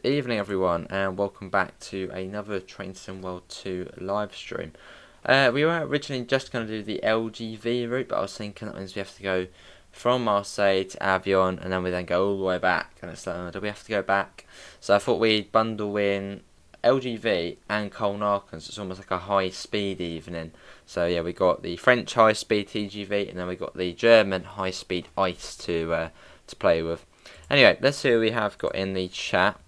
Good evening everyone and welcome back to another Train Sim World 2 live stream. We were originally just going to do the LGV route, but I was thinking that means we have to go from Marseille to Avion and then we then go all the way back, and it's like, do we have to go back? So I thought we'd bundle in LGV and Koln, Aachen, so it's almost like a high speed evening. So yeah, we got the French high speed TGV and then we got the German high speed ice to play with. Anyway, let's see who we have got in the chat.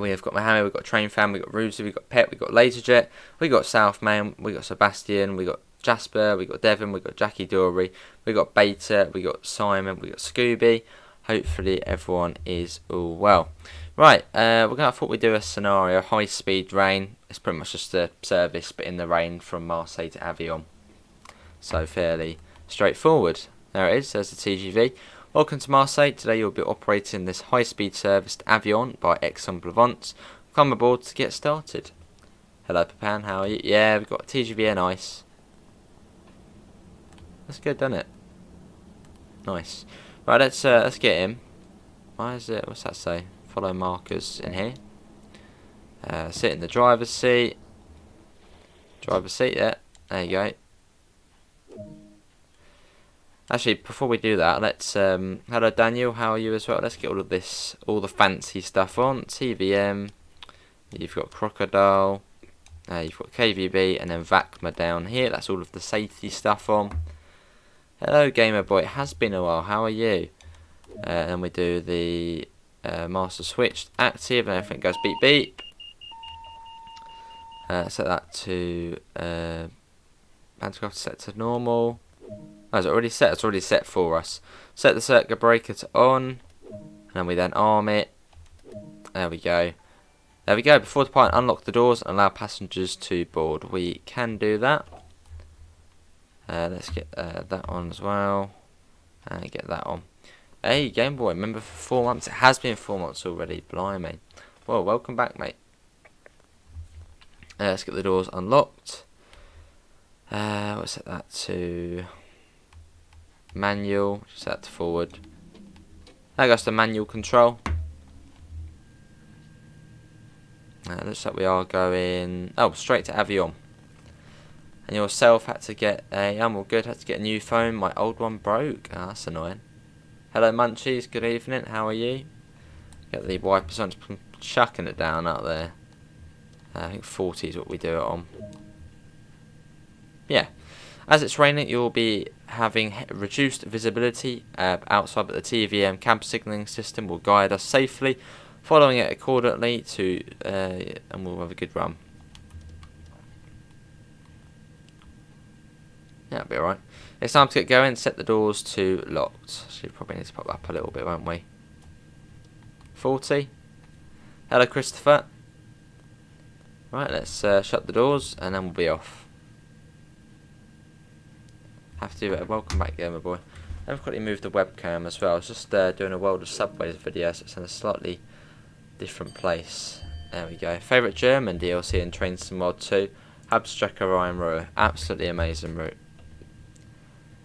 We have got Mohammed, we've got Train Fan, we've got Ruzi, we've got Pet, we've got Laserjet, we've got Southman, we've got Sebastian, we've got Jasper, we've got Devon, we've got Jackie Dory, we've got Beta, we've got Simon, we've got Scooby. Hopefully everyone is all well. Right, I thought we'd do a scenario, high speed rain. It's pretty much just a service but in the rain from Marseille to Avion. So fairly straightforward. There it is, there's the TGV. Welcome to Marseille. Today you'll be operating this high-speed service to Avion by Aix-en-Provence. Come aboard to get started. Hello Papan, how are you? Yeah, we've got TGV and ice. That's good, doesn't it? Nice. Right, let's get him. Why is it? What's that say? Follow markers in here. Sit in the driver's seat. Driver's seat, yeah. There you go. Actually, before we do that, let's hello Daniel, how are you as well? Let's get all of this, all the fancy stuff on. TVM, you've got Crocodile, you've got KVB, and then VACMA down here. That's all of the safety stuff on. Hello Gamer Boy, it has been a while. How are you? And we do the master switch active, and everything goes beep beep. Set that to Pantograph set to normal. Oh, is it already set? It's already set for us. Set the circuit breaker to on, and then we then arm it. There we go. There we go. Before departing, unlock the doors and allow passengers to board. We can do that. Let's get that on as well, and get that on. Hey, Game Boy, remember for 4 months? It has been 4 months already. Blimey. Well, welcome back, mate. Let's get the doors unlocked. We'll set that to manual, set that to forward. That goes to manual control. Looks like we are going straight to Avion. And yourself had to get I'm all good, had to get a new phone, my old one broke. That's annoying. Hello Munchies, good evening, how are you? Get the wipers on, chucking it down out there. I think 40 is what we do it on. Yeah. As it's raining, you'll be having reduced visibility outside, but the TVM cab signalling system will guide us safely, following it accordingly to, and we'll have a good run. Yeah, it'll be alright. It's time to get going. Set the doors to locked. So you probably need to pop up a little bit, won't we? 40. Hello, Christopher. Right, let's shut the doors and then we'll be off. Have to welcome back, Gamer Boy. I've quickly moved the webcam as well. I was just doing a World of Subways video, so it's in a slightly different place. There we go. Favourite German DLC in Train Sim World 2? Habstrecker Rhine Ruhr. Absolutely amazing route.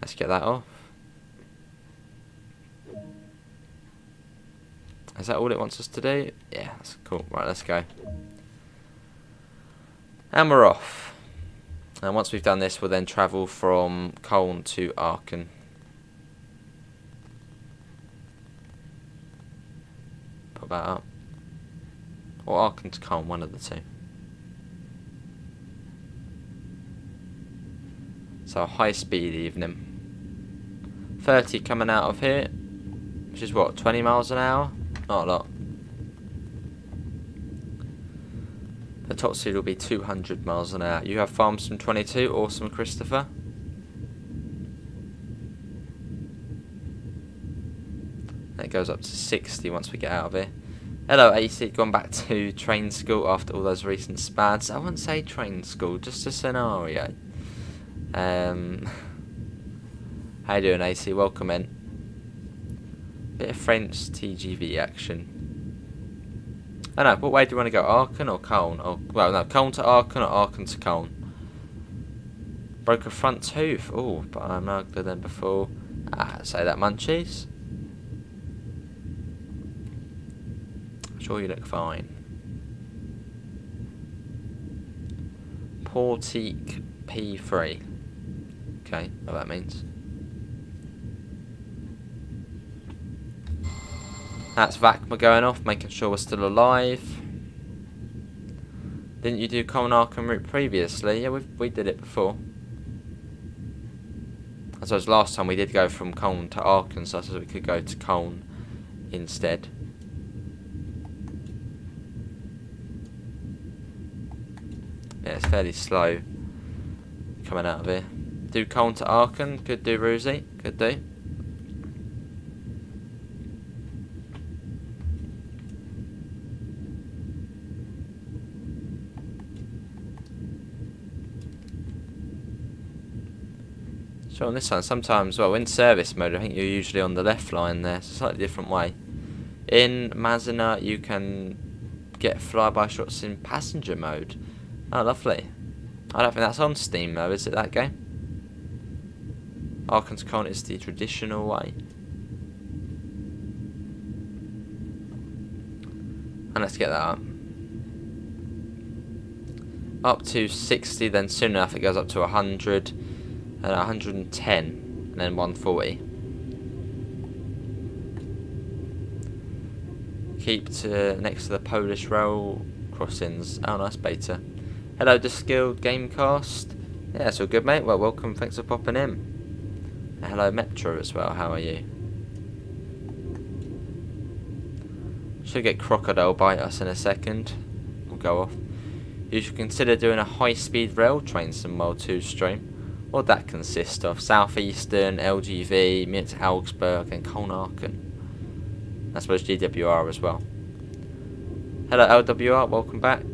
Let's get that off. Is that all it wants us to do? Yeah, that's cool. Right, let's go. And we're off. And once we've done this, we'll then travel from Koln to Aachen. Put that up. Or Aachen to Koln, one of the two. So a high speed evening. 30 coming out of here, which is what, 20 miles an hour? Not a lot. The top speed will be 200 miles an hour. You have Farms from 22. Awesome, Christopher. It goes up to 60 once we get out of here. Hello, AC. Gone back to train school after all those recent spads. I wouldn't say train school, just a scenario. How you doing, AC? Welcome in. Bit of French TGV action. I know, what way do you want to go? Aachen or Koln? Or, well, no, Koln to Aachen or Aachen to Koln. Broke a front tooth. Oh, but I'm uglier than before. Say that, Munchies. Sure you look fine. Portique P3. Okay, what that means. That's VACMA going off, making sure we're still alive. Didn't you do Koln Aachen route previously? Yeah, we did it before. I suppose last time we did go from Koln to Aachen, so I suppose we could go to Koln instead. Yeah, it's fairly slow coming out of here. Do Koln to Aachen, could do Ruzi, could do. So on this one, sometimes, well, in service mode, I think you're usually on the left line there. It's a slightly different way. In Mediteranee, you can get flyby shots in passenger mode. Oh, lovely. I don't think that's on Steam, though, is it, that game? Aachen to Koln is the traditional way. And let's get that up. Up to 60, then soon enough it goes up to 100. And 110, and then 140. Keep to next to the Polish rail crossings. Oh, nice beta. Hello, Diskilled Gamecast. Yeah, it's all good, mate. Well, welcome. Thanks for popping in. And hello, Metro as well. How are you? Should get Crocodile bite us in a second. We'll go off. You should consider doing a high-speed rail train sim World 2 stream. What that consists of? Southeastern, LGV, Munich to Augsburg, and Koln Aachen. I suppose GWR as well. Hello LWR, welcome back.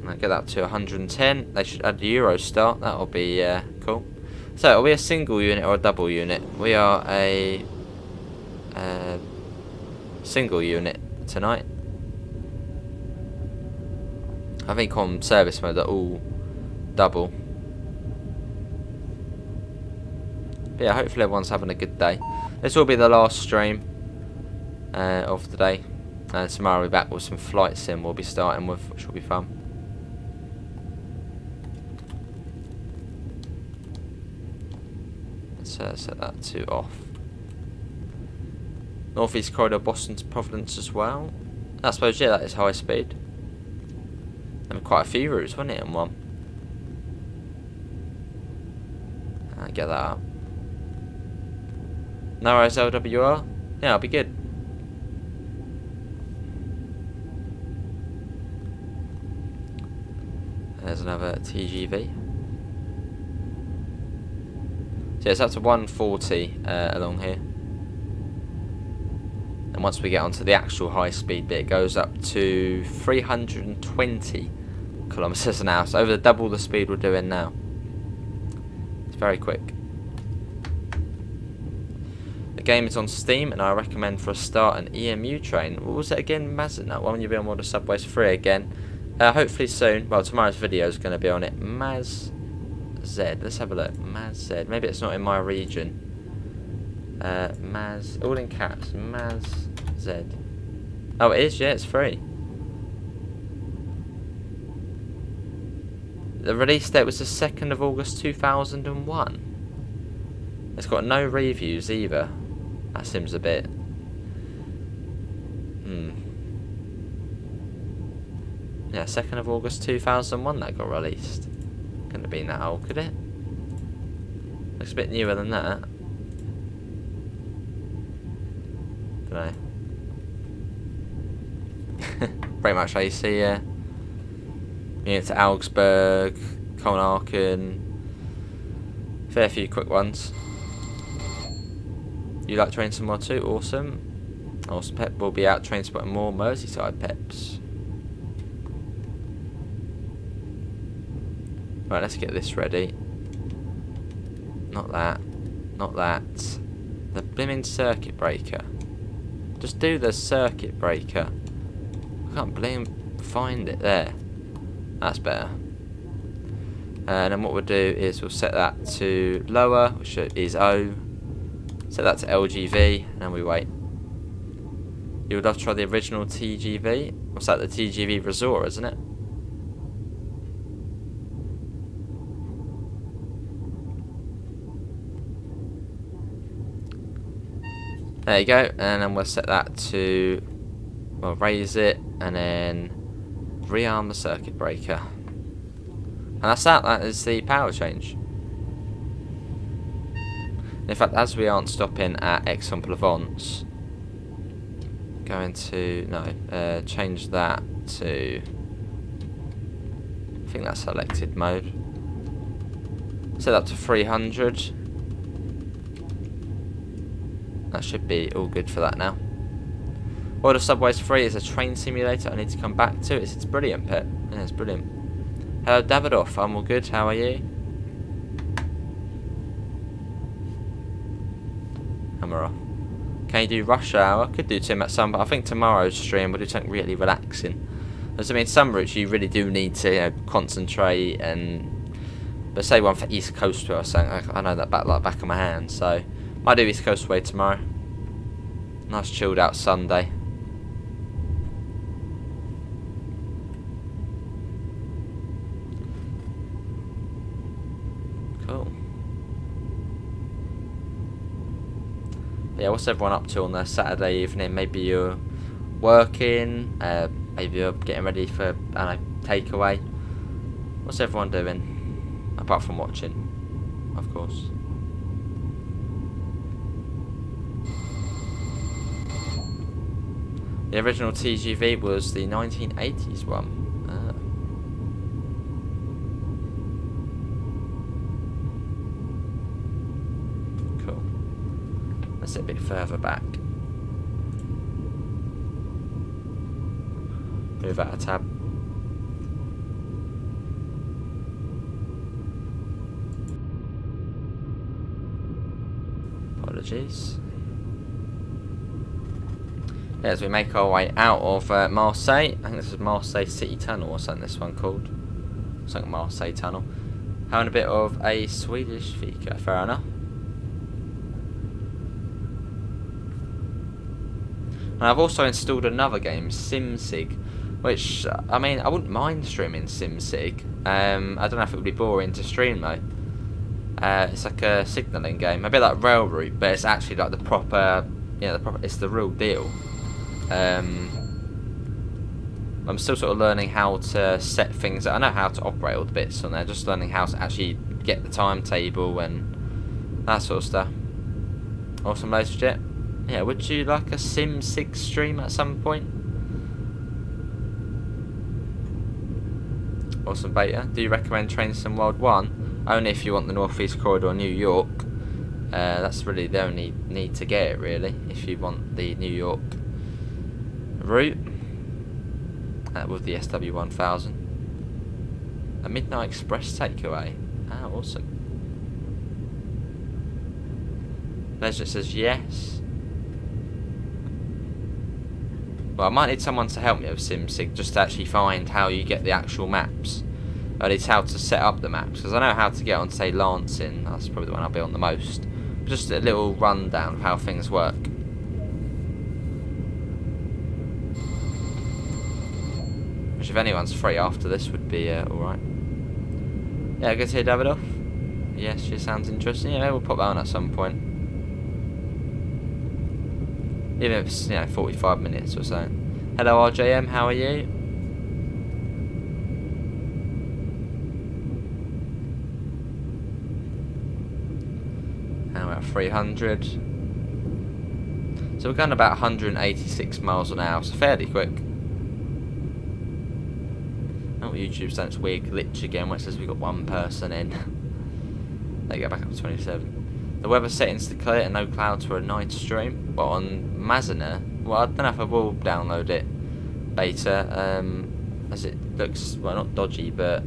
I'll get that to 110. They should add the Eurostar, that'll be cool. So, are we a single unit or a double unit? We are a single unit tonight. I think on service mode they're all double. But yeah, hopefully everyone's having a good day. This will be the last stream of the day. And tomorrow we'll be back with some flight sim we'll be starting with, which will be fun. Let's set that to off. Northeast Corridor, Boston to Providence as well. I suppose, yeah, that is high speed. There were quite a few routes, wasn't it, in one? I'll get that up. No worries, LWR. Yeah, I'll be good. There's another TGV. So yeah, it's up to 140 along here. And once we get onto the actual high speed bit, it goes up to 320 kilometers an hour. So over double the speed we're doing now. It's very quick. The game is on Steam, and I recommend for a start an EMU train. What was it again? Mediteranee. Why don't you be on one of the subways free again? Hopefully soon. Well, tomorrow's video is going to be on it. Maz Z. Let's have a look. Maz Z. Maybe it's not in my region. Maz. All in caps. Maz Z. Oh, it is. Yeah, it's free. The release date was the 2nd of August 2001. It's got no reviews either. That seems a bit... Yeah, 2nd of August 2001 that got released. Couldn't have been that old, could it? Looks a bit newer than that. Dunno. Pretty much how you see, Munich to Augsburg, Koln Aachen. Fair few quick ones. You like Train Some More too? Awesome. Awesome. Pep will be out train spotting more Merseyside peps. Right, let's get this ready. Not that. Not that. The blimmin' circuit breaker. Just do the circuit breaker. I can't find it there. That's better. And then what we'll do is we'll set that to lower, which is O. Set that to LGV, and we wait. You would love to try the original TGV? What's that, the TGV Resort, isn't it? There you go, and then we'll set that to, we'll raise it, and then rearm the circuit breaker. And that's that, that is the power change. In fact, as we aren't stopping at Aix-en-Provence, going to, no, change that to, I think that's selected mode. Set that to 300. That should be all good for that now. World of Subways 3 is a train simulator I need to come back to. It's brilliant, Pet. Yeah, it's brilliant. Hello, Davidoff. I'm all good. How are you? Hammer off. Can you do rush hour? Could do Tim at some, but I think tomorrow's stream we'll do something really relaxing. Because I mean, some routes you really do need to, you know, concentrate and. But say one for East Coast or something. I know that back of my hand, so might do East Coast Way tomorrow. Nice chilled out Sunday. Cool. Yeah, what's everyone up to on their Saturday evening? Maybe you're working, maybe you're getting ready for, I don't know, takeaway. What's everyone doing? Apart from watching, of course. The original TGV was the 1980s one. Cool. Let's sit a bit further back. Move out a tab. Apologies. As we make our way out of Marseille, I think this is Marseille City Tunnel or something this one called. Something Marseille Tunnel. Having a bit of a Swedish fika, fair enough. And I've also installed another game, SimSig, which, I mean, I wouldn't mind streaming SimSig. I don't know if it would be boring to stream though. It's like a signalling game, a bit like Railroute, but it's actually like the proper, you know, it's the real deal. I'm still sort of learning how to set things. I know how to operate all the bits on there, just learning how to actually get the timetable and that sort of stuff. Awesome, loads of shit. Yeah, would you like a SimSig stream at some point? Awesome beta. Do you recommend Train Sim World 1? Only if you want the North East Corridor New York. That's really the only need to get it, really, if you want the New York route with the SW1000. A Midnight Express takeaway. Ah, awesome. Leisure says yes. Well, I might need someone to help me with SimSig just to actually find how you get the actual maps. Or at least how to set up the maps, because I know how to get on, say, Lansing. That's probably the one I'll be on the most. But just a little rundown of how things work. Which, if anyone's free after this, would be alright. Yeah, good to hear Davidoff. Yes, she sounds interesting. Yeah, maybe we'll pop that on at some point. Even if it's, you know, 45 minutes or so. Hello RJM, how are you? Now we're at 300. So we're going about 186 miles an hour, so fairly quick. Oh, YouTube's done its weird glitch again, where it says we've got one person in. There you go, back up to 27. The weather settings to clear and no clouds for a night stream. But on Mediteranee, well, I don't know if I will download it beta, as it looks, well, not dodgy, but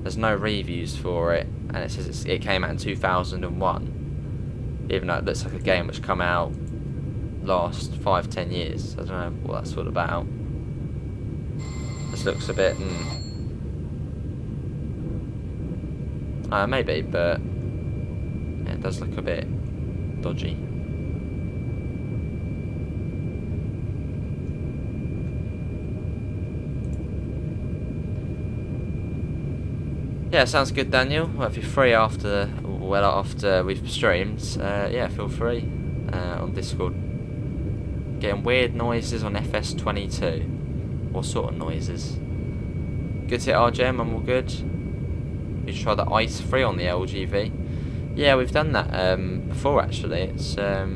there's no reviews for it, and it says it came out in 2001, even though it looks like a game which come out last 5-10 years. I don't know what that's all about. This looks a bit, maybe, but yeah, it does look a bit dodgy. Yeah, sounds good, Daniel. Well, if you're free after we've streamed, yeah, feel free on Discord. Getting weird noises on FS22. What sort of noises? Good to hit RGM, I'm all good. You try the ice free on the LGV. Yeah, we've done that before actually. It's yeah,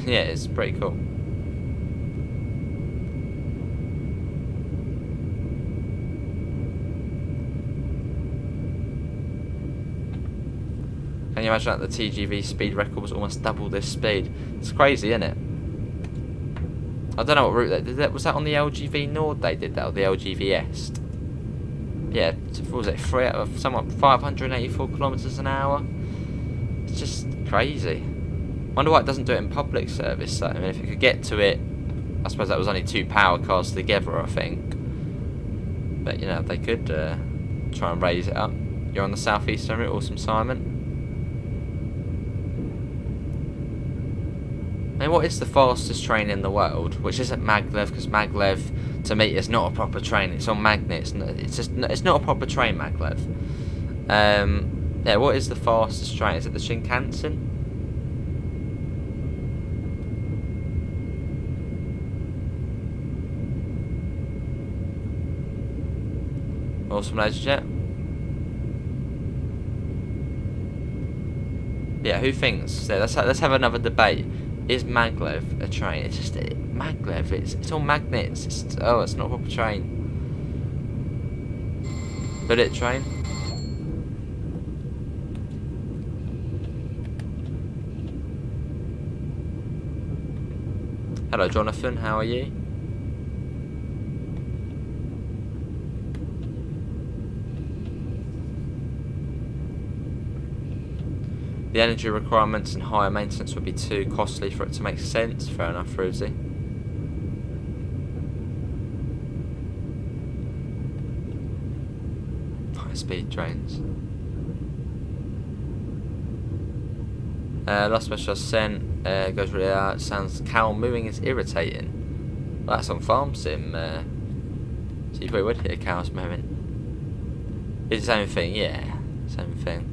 it's pretty cool. Can you imagine that the TGV speed record was almost double this speed? It's crazy, isn't it? I don't know what route they did. Was that on the LGV Nord they did that, or the LGV Est? Yeah, what was it? 584 kilometers an hour. It's just crazy. Wonder why it doesn't do it in public service. So, I mean, if it could get to it, I suppose that was only 2 power cars together, I think. But you know, they could try and raise it up. You're on the southeastern route, awesome, Simon. I mean, what is the fastest train in the world? Which isn't maglev, because maglev, to me, is not a proper train. It's on magnets. It's not a proper train, maglev. Yeah, what is the fastest train? Is it the Shinkansen? Awesome, ladies and yeah, who thinks? So let's have another debate. Is maglev a train? It's just maglev. It's on magnets. It's not a proper train. Bullet train. Hello, Jonathan. How are you? The energy requirements and higher maintenance would be too costly for it to make sense. Fair enough, Rosie. High speed trains. Last message I sent goes really out. Sounds cow mooing is irritating. Well, that's on Farm Sim. So you probably would hear cows mooing. It's the same thing, yeah. Same thing.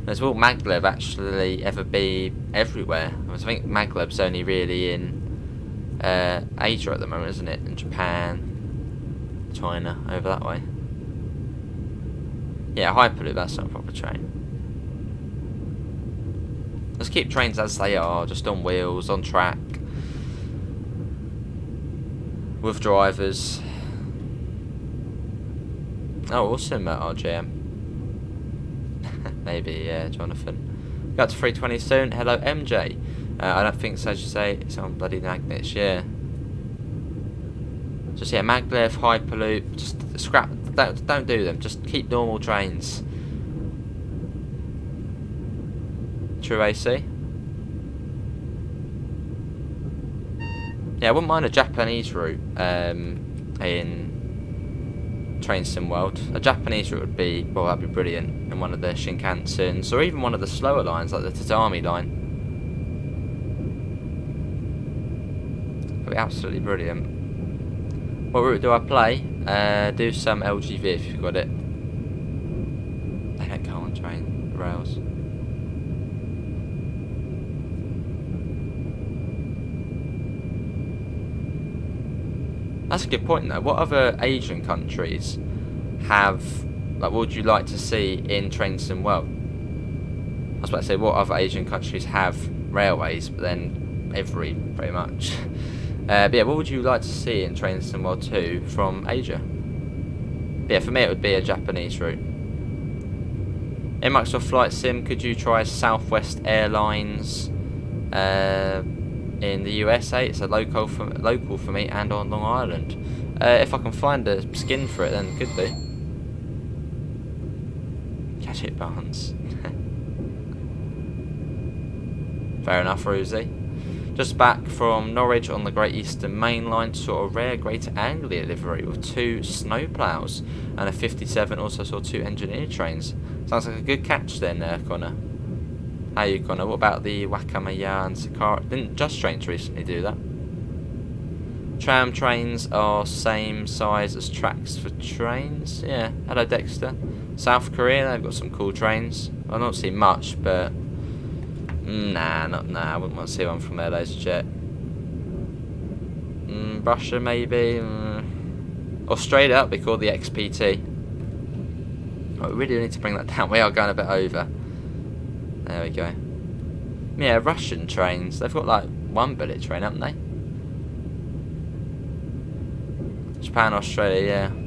Will maglev actually ever be everywhere? I think maglev's only really in Asia at the moment, isn't it? In Japan, China, over that way. Yeah, Hyperloop, that's not a proper train. Let's keep trains as they are, just on wheels, on track, with drivers. Oh, awesome, RGM. Maybe, yeah, Jonathan. Got to 320 soon. Hello, MJ. I don't think so, as you say. It's on bloody magnets, yeah. Just, yeah, maglev, Hyperloop. Just scrap. Don't do them. Just keep normal trains. True AC. Yeah, I wouldn't mind a Japanese route in Train Sim World. A Japanese route would be, well, that'd be brilliant in one of the Shinkansens, or even one of the slower lines like the Tatami line. That'd be absolutely brilliant. What route do I play? Do some LGV if you've got it. They don't go on train rails. That's a good point though. What other Asian countries have, like, what would you like to see in Train Sim World? I was about to say, what other Asian countries have railways, but then pretty much. But yeah, what would you like to see in Train Sim World 2 from Asia? But yeah, for me it would be a Japanese route. In Microsoft Flight Sim, could you try Southwest Airlines in the USA? It's a local for me, and on Long Island. If I can find a skin for it, then could do. Catch it, Barnes. Fair enough, Rosie. Just back from Norwich on the Great Eastern Main Line, saw a rare Greater Anglia livery with 2 snowplows and a 57. Also saw 2 engineer trains. Sounds like a good catch then, Connor. How are you, Connor? What about the Wakamaya and Sakara? Didn't Just Trains recently do that? Tram trains are same size as tracks for trains. Yeah, hello Dexter. South Korea, they've got some cool trains. I've not seen much, but nah, I wouldn't want to see one from there, ladies and gents. Russia maybe. Australia, that'd be called the XPT. Oh, we really need to bring that down. We are going a bit over. There we go. Yeah, Russian trains. They've got like one bullet train, haven't they? Japan, Australia, yeah. I'm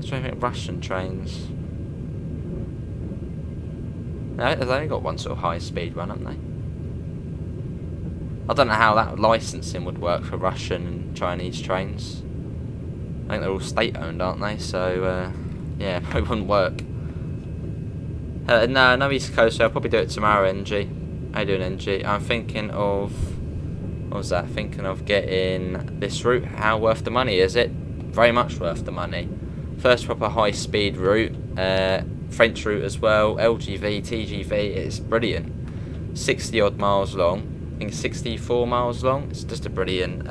trying to think Russian trains. No, they've only got one sort of high-speed one, haven't they? I don't know how that licensing would work for Russian and Chinese trains. I think they're all state-owned, aren't they? So, yeah, probably wouldn't work. No East Coast, so I'll probably do it tomorrow, NG. How you doing, NG? I'm thinking of... What was that? Thinking of getting this route. How worth the money is it? Very much worth the money. First proper high-speed route. French route as well. LGV, TGV. It's brilliant. 60 odd miles long. I think 64 miles long. It's just a brilliant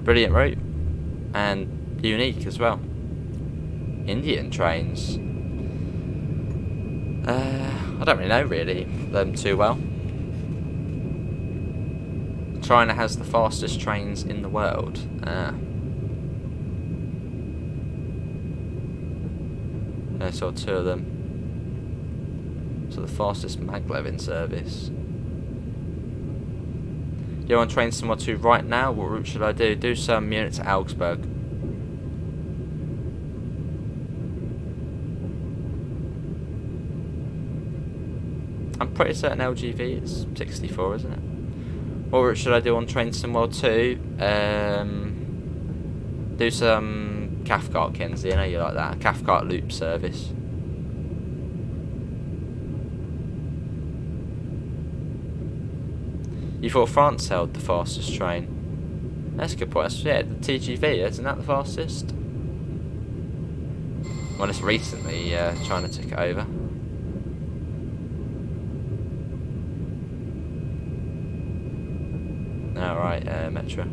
route. And unique as well. Indian trains. I don't really know them too well. China has the fastest trains in the world. I saw two of them. So the fastest maglev in service. You're on train somewhere to right now. What route should I do? Do some Munich to Augsburg. I'm pretty certain LGV is 64, isn't it? What route should I do on train somewhere to? Do some Cathcart, Kenzie. I know you like that. Cathcart loop service. You thought France held the fastest train? That's a good point. Yeah, the TGV, isn't that the fastest? Well, it's recently China took it over. Alright, Metro.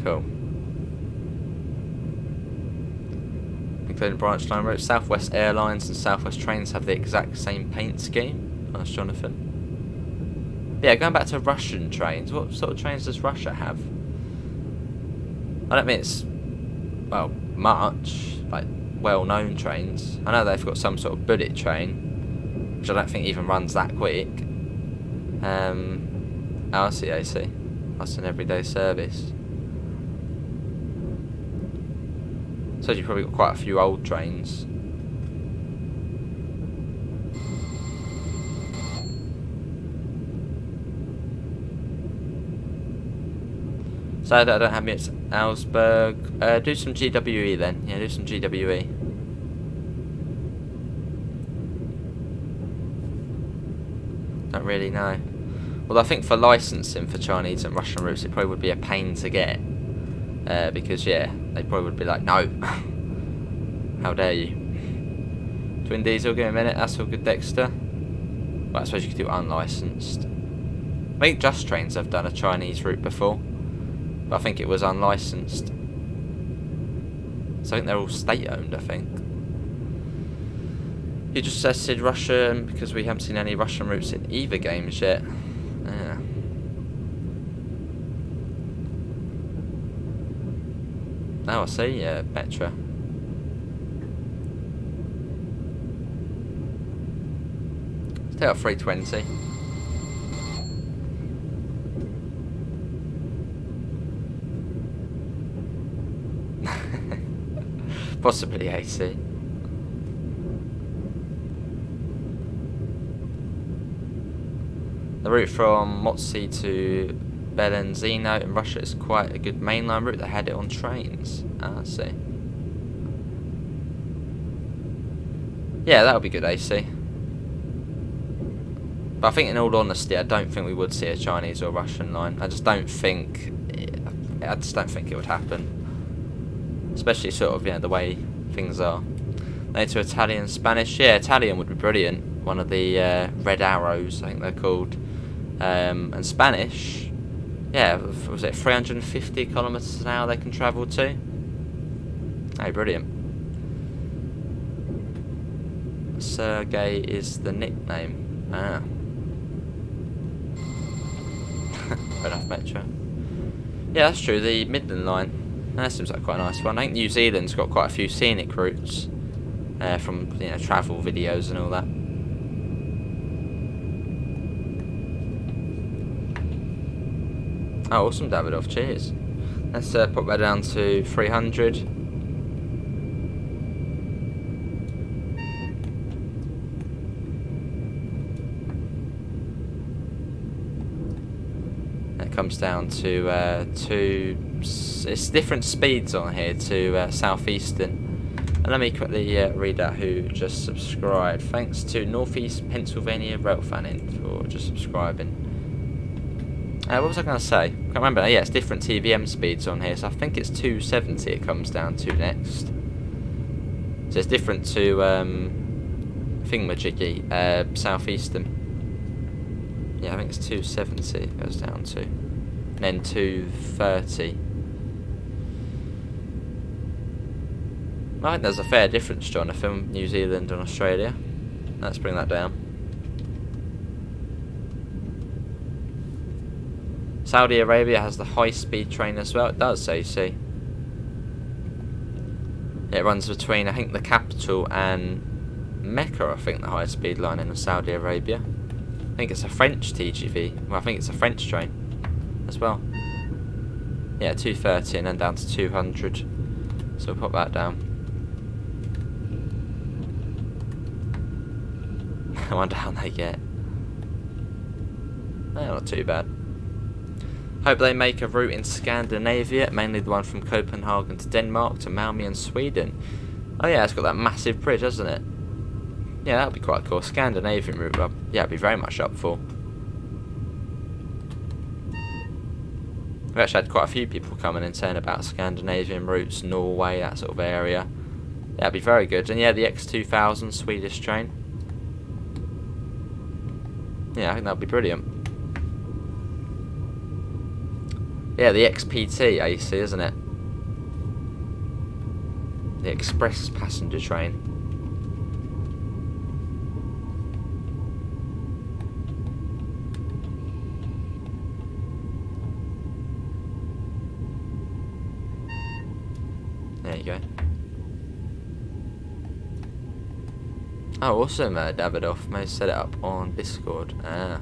Cool. Including branch line routes, Southwest Airlines and Southwest Trains have the exact same paint scheme. That's Jonathan. Yeah, going back to Russian trains, what sort of trains does Russia have? I don't mean it's, well, much, like, well-known trains. I know they've got some sort of bullet train, which I don't think even runs that quick. LCAC, that's an everyday service. So you've probably got quite a few old trains. So I don't have it. Augsburg. Do some GWE then. Yeah, do some GWE. Don't really know. Well, I think for licensing for Chinese and Russian routes, it probably would be a pain to get. Because, yeah, they probably would be like, no. How dare you. Twin Diesel, give me a minute. That's all good, Dexter. Well, I suppose you could do unlicensed. I think Just Trains have done a Chinese route before. But I think it was unlicensed. So I think they're all state-owned, I think. You just said Russian because we haven't seen any Russian routes in either games yet. Yeah. Now I see, Petra. Stay at 320. Possibly AC. The route from Motsi to Belenzino in Russia is quite a good mainline route. They had it on trains. I see. Yeah, that would be good AC. But I think, in all honesty, I don't think we would see a Chinese or Russian line. I just don't think it would happen, especially sort of, you know, the way things are. Later, Italian, Spanish. Yeah, Italian would be brilliant. One of the red arrows, I think they're called. And Spanish, yeah, was it 350 kilometers an hour they can travel to? Hey, brilliant. Sergey is the nickname. Ah. Fair enough, Metro. Yeah, that's true. The Midland line. That seems like quite a nice one. I think New Zealand's got quite a few scenic routes from, you know, travel videos and all that. Oh, awesome, Davidoff. Cheers. Let's pop that down to 300. That comes down to it's different speeds on here to southeastern. And let me quickly read out who just subscribed. Thanks to Northeast Pennsylvania Rail Fanning for just subscribing. What was I going to say? Can't remember. Yeah, it's different TVM speeds on here, so I think it's 270 it comes down to next. So it's different to Thingamajiggy, Southeastern. Yeah, I think it's 270 it goes down to. And then 230. I think there's a fair difference, John, from New Zealand and Australia. Let's bring that down. Saudi Arabia has the high-speed train as well. It does, so you see. It runs between, I think, the capital and Mecca, I think, the high-speed line in Saudi Arabia. I think it's a French TGV. Well, I think it's a French train as well. Yeah, 230 and then down to 200. So we'll pop that down. I wonder how they get. Not too bad. Hope they make a route in Scandinavia, mainly the one from Copenhagen to Denmark to Malmö and Sweden. Oh yeah, it's got that massive bridge, hasn't it? Yeah, that would be quite cool. Scandinavian route, yeah, I'd be very much up for. We've actually had quite a few people coming and saying about Scandinavian routes, Norway, that sort of area. Yeah, it'd be very good. And yeah, the X2000 Swedish train. Yeah, I think that'd be brilliant. Yeah, the XPT AC, isn't it? The express passenger train. There you go. Oh, awesome, Davidoff. May set it up on Discord. Ah.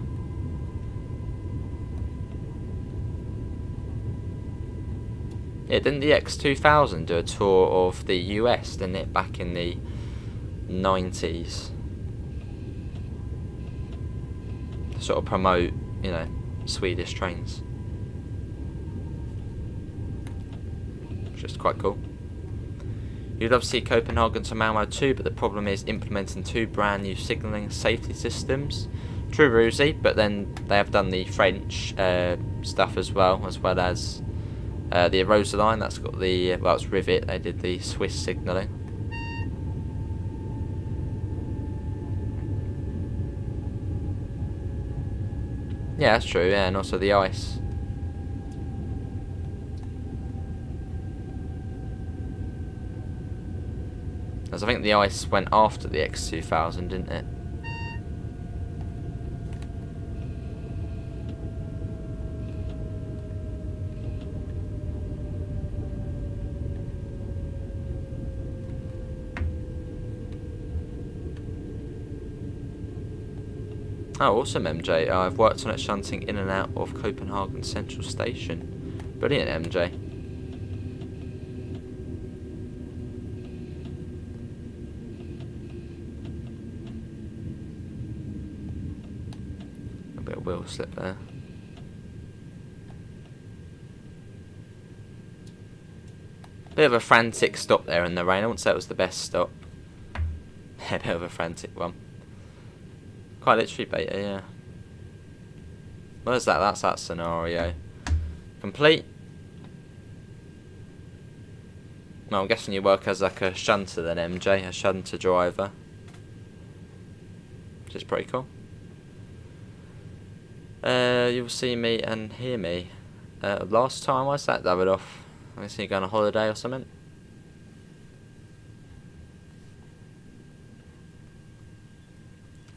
Yeah, didn't the X2000 do a tour of the US, didn't it, back in the 90s? To sort of promote, you know, Swedish trains. Which is quite cool. You'd love to see Copenhagen to Malmö too, but the problem is implementing 2 brand new signalling safety systems. True, Ruzi, but then they have done the French stuff as well as the Arosa line. That's got the well, it's Rivet. They did the Swiss signalling. Yeah, that's true. Yeah, and also the ice. As I think the ice went after the X2000, didn't it? Oh, awesome, MJ. I've worked on it shunting in and out of Copenhagen Central Station. Brilliant, MJ. A bit of wheel slip there. Bit of a frantic stop there in the rain. I wouldn't say it was the best stop. A bit of a frantic one. Quite literally beta, yeah. Where's that? That's that scenario. Complete. No, I'm guessing you work as like a shunter then, MJ, a shunter driver. Which is pretty cool. You'll see me and hear me. Last time, why's that, Davidoff? I guess you're going on holiday or something.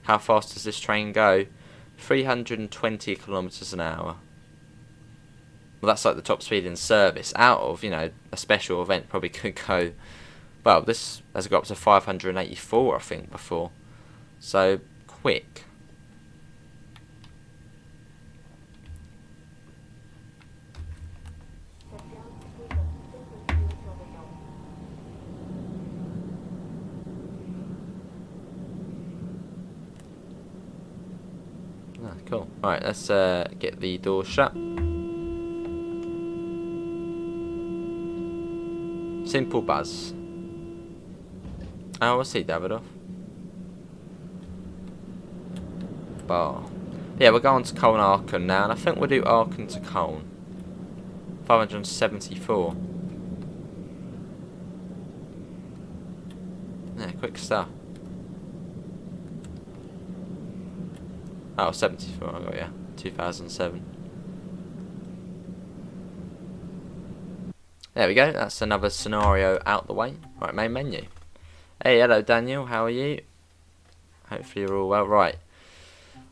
How fast does this train go? 320 kilometers an hour. Well, that's like the top speed in service. Out of, you know, a special event, probably could go. Well, this has got up to 584, I think, before. So quick. Ah, cool. Alright, let's get the door shut. Simple buzz. Oh, we'll see Davidoff. Bar. Yeah, we're going to Koln, Aachen now, and I think we'll do Aachen to Koln. 574. Yeah, quick stuff. Oh, 74, I got, yeah. 2007. There we go, that's another scenario out the way. Right, main menu. Hey, hello Daniel, how are you? Hopefully you're all well. Right,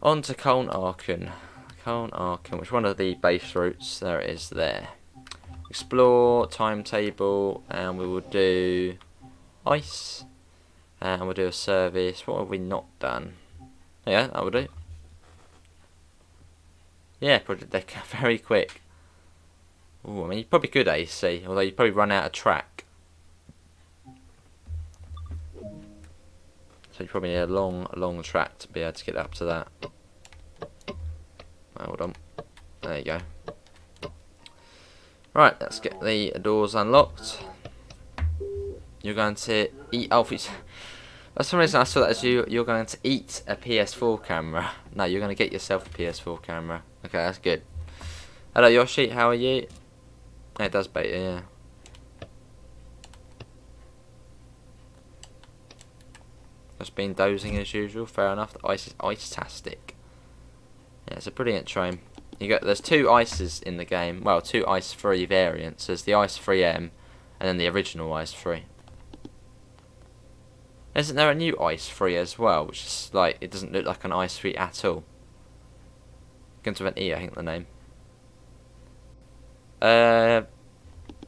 on to Koln, Aachen. Koln, Aachen, which one of the base routes? There it is there. Explore, timetable, and we will do ice. And we'll do a service. What have we not done? Yeah, that will do. Yeah, project deck, very quick. Ooh, I mean, you probably could AC, although you probably run out of track. So you probably need a long track to be able to get up to that. Hold on. There you go. Right, let's get the doors unlocked. You're going to eat. Oh, that's some reason I saw that as you're going to eat a PS4 camera. No, you're going to get yourself a PS4 camera. Okay, that's good. Hello Yoshi, how are you? Yeah, it does bait, yeah. Just been dozing as usual, fair enough. The ice is ice-tastic. Yeah, it's a brilliant train. There's two ices in the game. Well, two ice-free variants. There's the ice-free M and then the original ice-free. Isn't there a new ice-free as well, which is like, it doesn't look like an ice-free at all. Begins with an E, I think the name.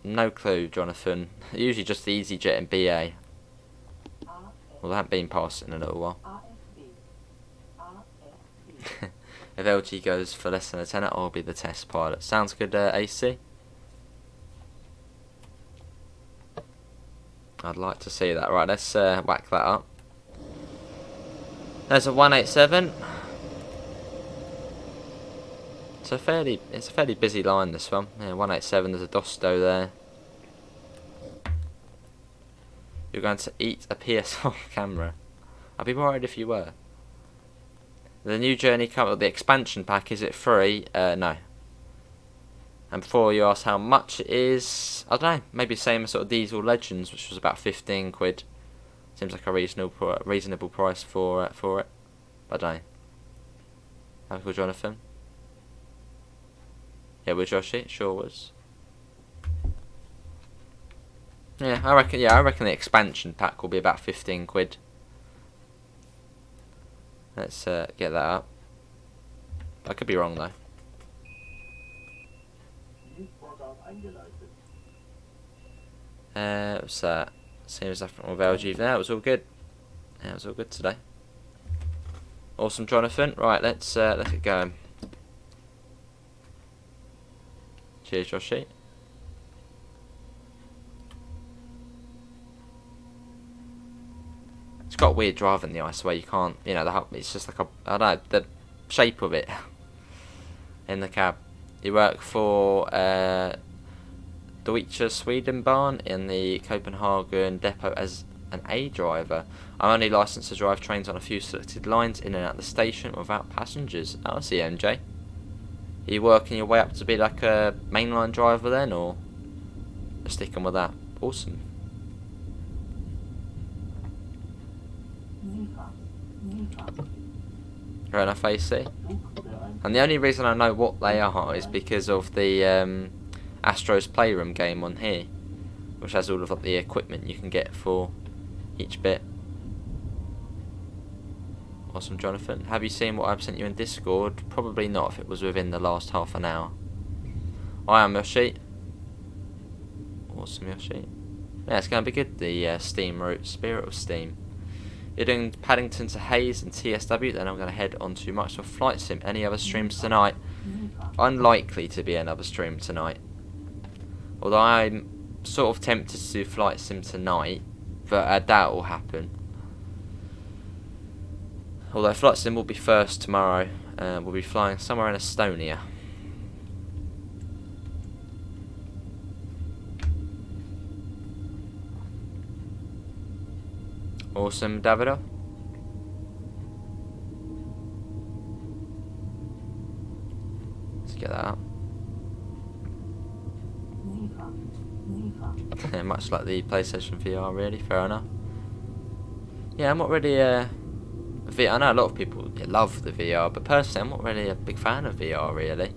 No clue, Jonathan. Usually just the EasyJet and BA. Well, I haven't been past it in a little while. If LG goes for less than a tenner, I'll be the test pilot. Sounds good, AC? I'd like to see that. Right, let's whack that up. There's a 187. It's a fairly busy line, this one. Yeah, 187. There's a Dosto there. You're going to eat a PS4 camera. I'd be worried if you were. The new journey comes with the expansion pack. Is it free? No. And before you ask how much it is, I don't know. Maybe same as sort of Diesel Legends, which was about 15 quid. Seems like a reasonable price for it. But I don't know. Have a good Jonathan. Yeah, was Yoshi? Sure was. Yeah, I reckon the expansion pack will be about 15 quid. Let's get that up. I could be wrong though. What's that? Same as nothing with LGV there. It was all good. Yeah, it was all good today. Awesome, Jonathan. Right, let's get going. Cheers, Joshi. It's got weird driving the ice where you can't, you know, it's just like I don't know, the shape of it in the cab. You work for Deutsche Swedenbahn in the Copenhagen depot as an A driver. I'm only licensed to drive trains on a few selected lines in and out the station without passengers. Oh, I see, MJ. Are you working your way up to be like a mainline driver then, or sticking with that? Awesome. Fair enough, AC. And the only reason I know what they are is because of the Astro's Playroom game on here, which has all of like, the equipment you can get for each bit. Awesome, Jonathan. Have you seen what I've sent you in Discord? Probably not if it was within the last half an hour. I am Yoshi. Awesome, Yoshi. Yeah, it's going to be good, the Steam route. Spirit of Steam. You're doing Paddington to Hayes and TSW, then I'm going to head on to Microsoft Flight Sim. Any other streams tonight? Unlikely to be another stream tonight. Although I'm sort of tempted to do Flight Sim tonight, but I doubt it will happen. Although Flight Sim will be first tomorrow. We'll be flying somewhere in Estonia. Awesome, Davido. Let's get that up. Yeah, much like the PlayStation VR, really. Fair enough. Yeah, I'm not really VR. I know a lot of people love the VR, but personally, I'm not really a big fan of VR. Really,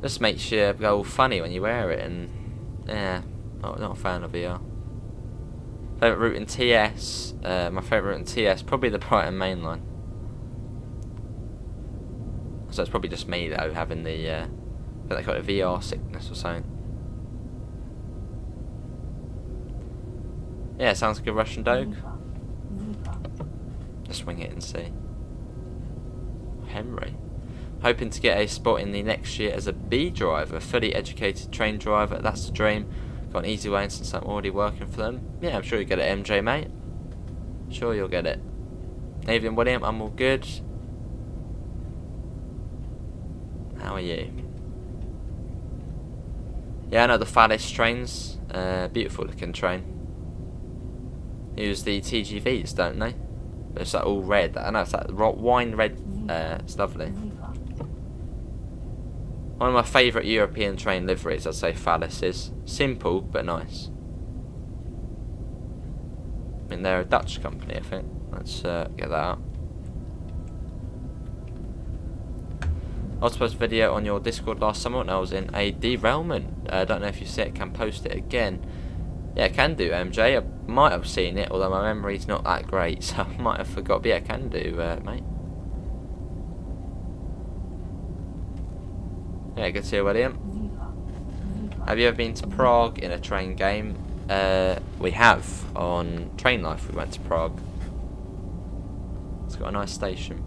just makes you go all funny when you wear it, and yeah, not a fan of VR. Favourite route in TS, my favourite route in TS, probably the Brighton main line. So it's probably just me though, having the, I think they got a VR sickness or something. Yeah, sounds like a Russian dog. Just swing it and see. Henry. Hoping to get a spot in the next year as a B driver, fully educated train driver, that's the dream. Got an easy way in since I'm already working for them. Yeah, I'm sure you'll get it, MJ, mate. Sure you'll get it. Evening, William, I'm all good. How are you? Yeah, I know the Phallus trains. Beautiful looking train. Use the TGVs, don't they? It's like all red. I know it's like wine red. It's lovely. One of my favourite European train liveries, I'd say Phallus is. Simple, but nice. I mean, they're a Dutch company, I think. Let's get that out. I was supposed to video on your Discord last summer and I was in a derailment. I don't know if you see it, can post it again. Yeah, I can do, MJ. I might have seen it, although my memory's not that great, so I might have forgot. But yeah, I can do, mate. Yeah, good to see you, William. Have you ever been to Prague in a train game? We have. On Train Life, we went to Prague. It's got a nice station.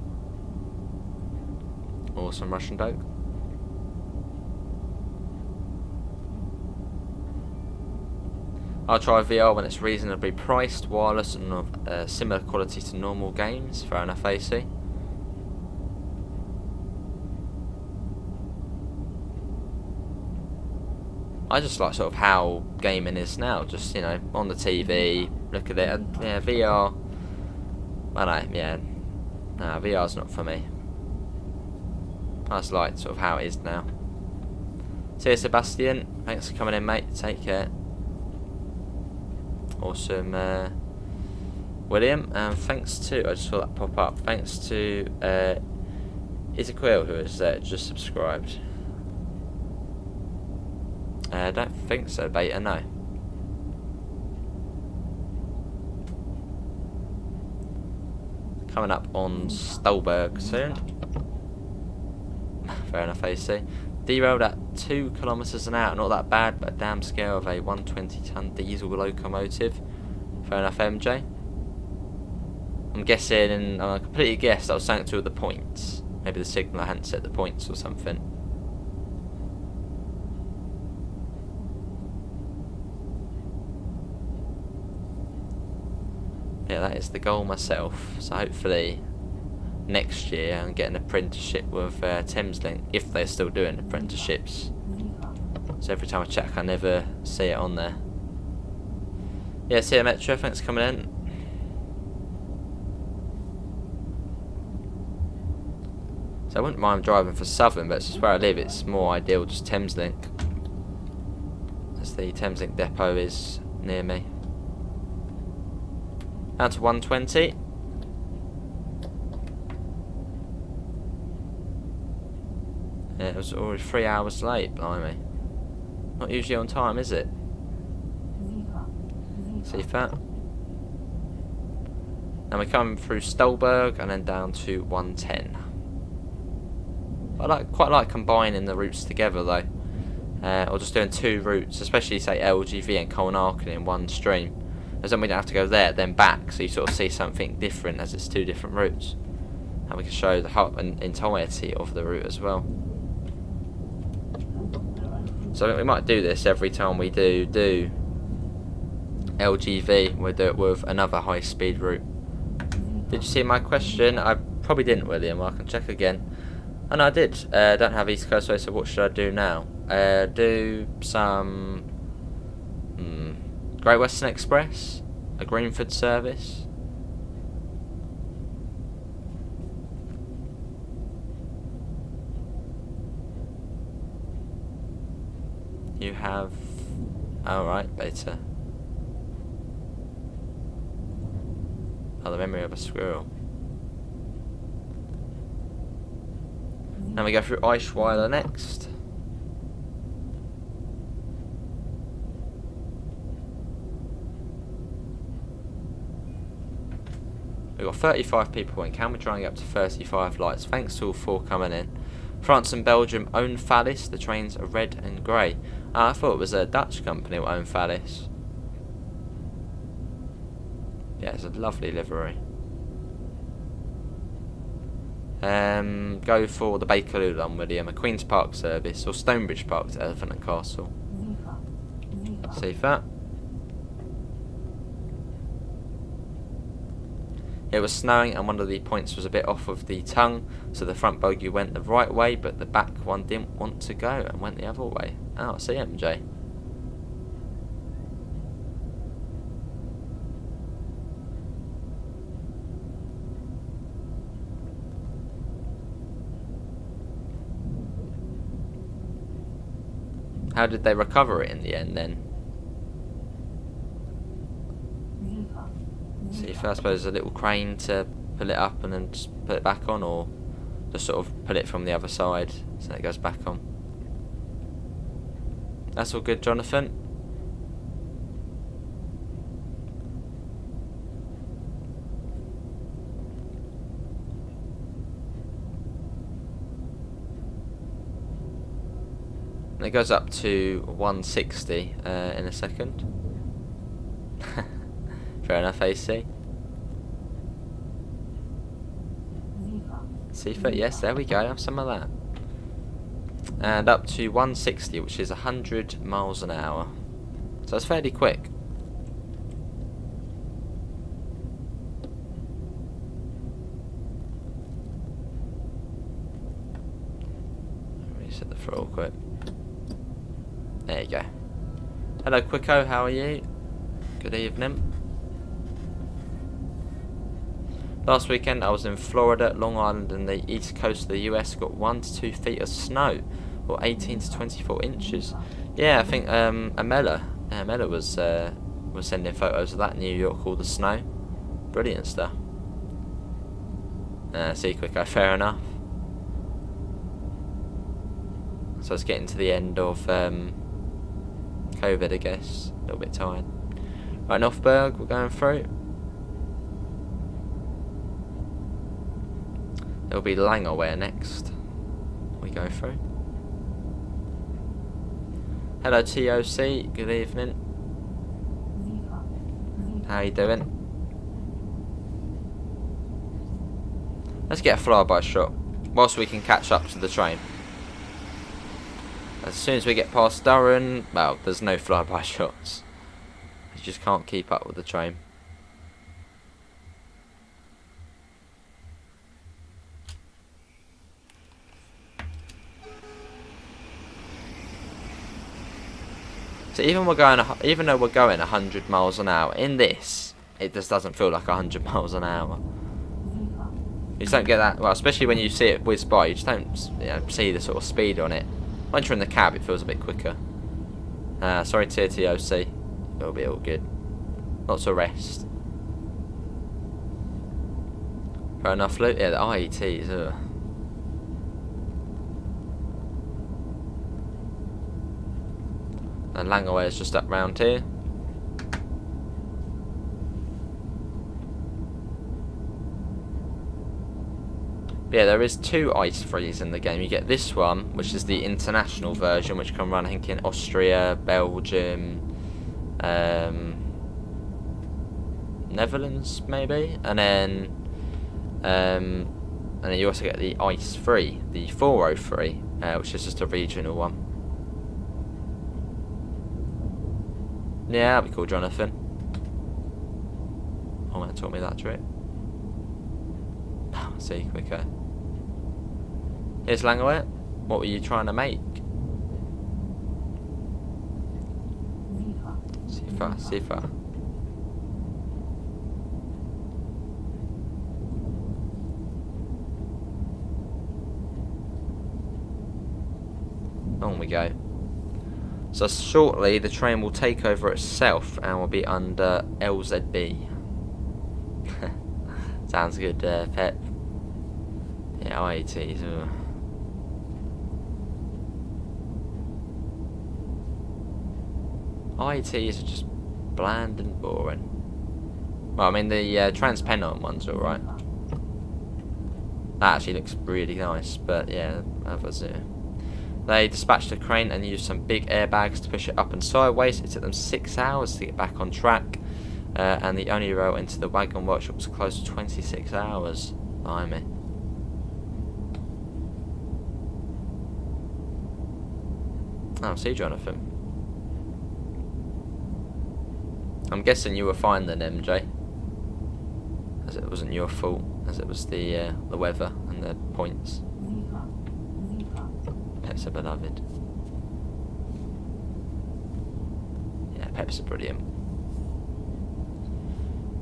Awesome Russian dog. I'll try VR when it's reasonably priced, wireless, and of similar quality to normal games. Fair enough, AC. I just like sort of how gaming is now. Just, you know, on the TV, look at it. Yeah, VR. I don't know, yeah. Nah, VR's not for me. I just like sort of how it is now. See you, Sebastian. Thanks for coming in, mate. Take care. Awesome, William, and thanks to, I just saw that pop up, thanks to Isaquil, who has just subscribed. I don't think so, Beta, no. Coming up on Stolberg soon. Fair enough, AC. Derailed at 2 kilometers an hour, not that bad, but a damn scale of a 120-ton diesel locomotive. Fair enough, MJ. I'm guessing, and I completely guessed, I was saying to the points. Maybe the signal hadn't set the points or something. Yeah, that is the goal myself. So hopefully next year I'm getting an apprenticeship with Thameslink, if they're still doing apprenticeships. So every time I check I never see it on there. Yeah, see you, Metro, thanks for coming in. So I wouldn't mind driving for Southern, but it's just where I live, it's more ideal just Thameslink, as the Thameslink depot is near me. Down to 120. Yeah, it was already 3 hours late, blimey. Not usually on time, is it? See that? Now we're coming through Stolberg and then down to 110. I quite like combining the routes together though, or just doing 2 routes, especially say LGV and Koln Aachen in one stream, as then we don't have to go there then back, so you sort of see something different as it's 2 different routes, and we can show the whole entirety of the route as well. So I think we might do this every time we do LGV. We'll do it with another high speed route. Did you see my question? I probably didn't, William. I can check again. And I did. Don't have East Coast Way, so what should I do now? Do some Great Western Express, a Greenford service. You have... Alright, beta. Oh, the memory of a squirrel. Now we go through Eichweiler next. We've got 35 people in. Can we try and get up to 35 lights? Thanks to all 4 coming in. France and Belgium own Thalys. The trains are red and grey. I thought it was a Dutch company that owned Thalys. Yeah, it's a lovely livery. Go for the Bakerloo one, William. A Queen's Park service or Stonebridge Park to Elephant and Castle. See that? It was snowing and one of the points was a bit off of the tongue, so the front bogie went the right way, but the back one didn't want to go and went the other way. Oh, I see, MJ. How did they recover it in the end then? See if I suppose a little crane to pull it up and then just put it back on, or just sort of pull it from the other side so it goes back on. That's all good, Jonathan. And it goes up to 160 in a second. Fair enough, AC. Seafoot, yes, there we go, have some of that. And up to 160, which is 100 miles an hour. So it's fairly quick. Reset the throttle quick. There you go. Hello, Quicko, how are you? Good evening. Last weekend I was in Florida, Long Island and the east coast of the US got 1 to 2 feet of snow, or 18 to 24 inches. Yeah, I think Amela was sending photos of that in New York, all the snow. Brilliant stuff. See, Quicko, fair enough. So it's getting to the end of COVID, I guess. A little bit tired. Right, Northberg, we're going through. It'll be Langerwear next. We go through. Hello TOC, good evening. How you doing? Let's get a flyby shot whilst we can catch up to the train. As soon as we get past Durham, well, there's no flyby shots. You just can't keep up with the train. So even though we're going 100 miles an hour in this, it just doesn't feel like 100 miles an hour. You just don't get that, well, especially when you see it whiz by, you just don't see the sort of speed on it. Once you're in the cab, it feels a bit quicker. Sorry, TOC. It'll be all good. Lots of rest. Fair enough, loot. Yeah, the IETs. Ugh. And Langaway is just up round here. But yeah, there is 2 ice frees in the game. You get this one, which is the international version, which can run, I think, in Austria, Belgium, Netherlands, maybe, and then you also get the ice free, the 403, which is just a regional one. Yeah, that'd be cool, Jonathan. Oh, that taught me that trick. See, quicker. Here's Langaway. What were you trying to make? Sifa. On we go. So shortly the train will take over itself and will be under LZB. Sounds good, Pep. Yeah, IETs. IETs are just bland and boring. Well, I mean, the TransPennine one's alright. That actually looks really nice, but yeah, others, yeah. They dispatched a crane and used some big airbags to push it up and sideways. It took them 6 hours to get back on track, and the only rail into the wagon workshop was closed for 26 hours. Blimey. Oh, see, Jonathan. I'm guessing you were fine then, MJ, as it wasn't your fault, as it was the weather and the points. Pets are beloved. Yeah, Pets are brilliant.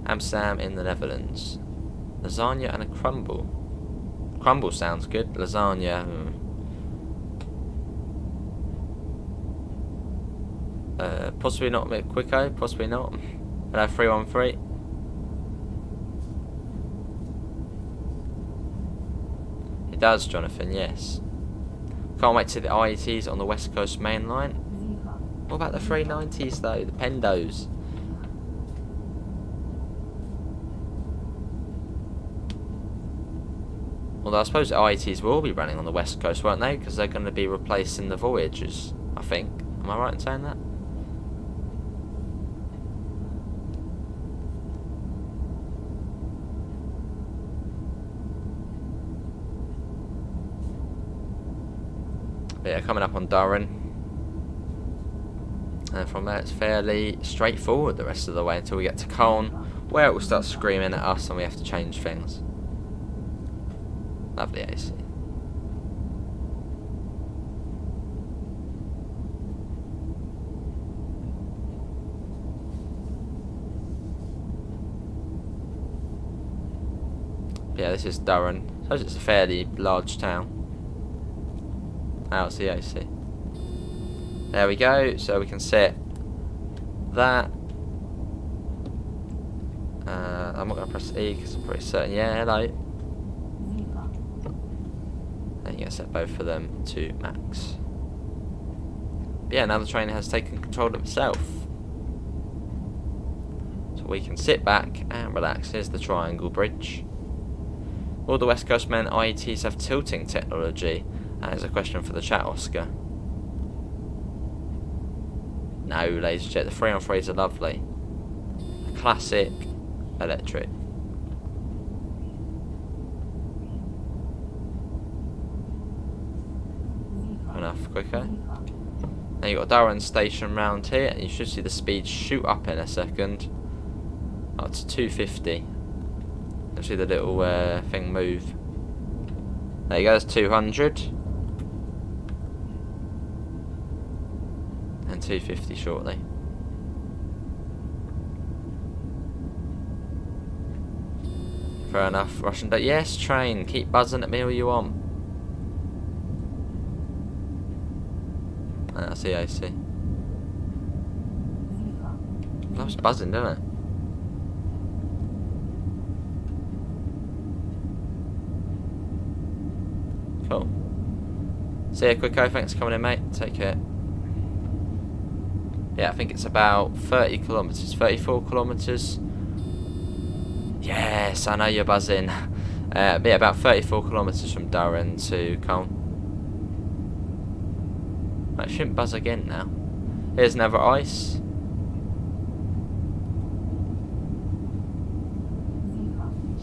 Amsterdam in the Netherlands. Lasagna and a crumble. Crumble sounds good. Lasagna. Possibly not a bit quicker. Possibly not. Hello, 313. It does, Jonathan. Yes. Can't wait to see the IETs on the West Coast main line. What about the 390s though? The Pendos. Although I suppose the IETs will be running on the West Coast, won't they? Because they're going to be replacing the Voyagers, I think. Am I right in saying that? But yeah, coming up on Durham. And from there it's fairly straightforward the rest of the way until we get to Koln, where it will start screaming at us and we have to change things. Lovely AC. Yeah, this is Durham. I suppose it's a fairly large town. It's the AC. There we go. So we can set that. I'm not going to press E because I'm pretty certain. Yeah, hello. And you're going to set both of them to max. But yeah, now the train has taken control of itself. So we can sit back and relax. Here's the triangle bridge. All the West Coast men IETs have tilting technology. That is a question for the chat, Oscar. No, ladies and gentlemen, the 3-on-3s are lovely. Classic electric. Enough quicker. Now you've got Durham station round here, and you should see the speed shoot up in a second. Up to 250. You'll see the little thing move. There you go, that's 200. And 250 shortly. Fair enough. Russian. Yes, train. Keep buzzing at me all you want. That's the AC. That was buzzing, didn't it? Cool. See you, Quicko. Thanks for coming in, mate. Take care. Yeah, I think it's about 30 kilometres. 34 kilometres. Yes, I know you're buzzing. Yeah, about 34 kilometres from Durham to Koln. I shouldn't buzz again now. Here's another ice.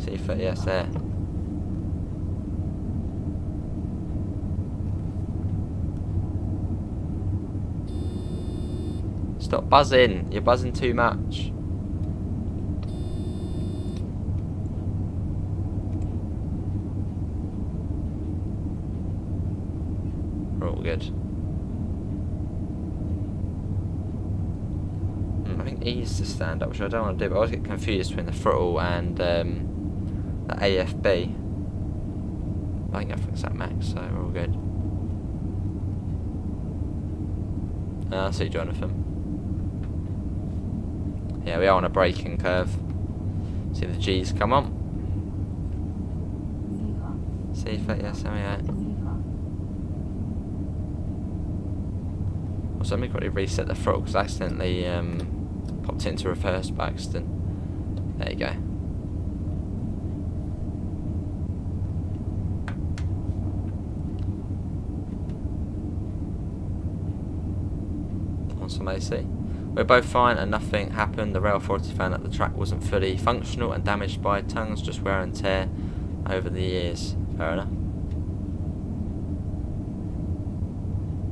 See if yes, there. Stop buzzing. You're buzzing too much. We're all good. I think E is to stand up, which I don't want to do, but I always get confused between the throttle and the AFB. I think I fixed that max, so we're all good. I'll see Jonathan. Yeah, we are on a braking curve. See the G's come on. See if yes, there we are. Also, let me quickly reset the throttle because I accidentally popped it into reverse by accident. There you go. On some AC. We're both fine and nothing happened. The rail authority found that the track wasn't fully functional and damaged by tongues, just wear and tear over the years. Fair enough.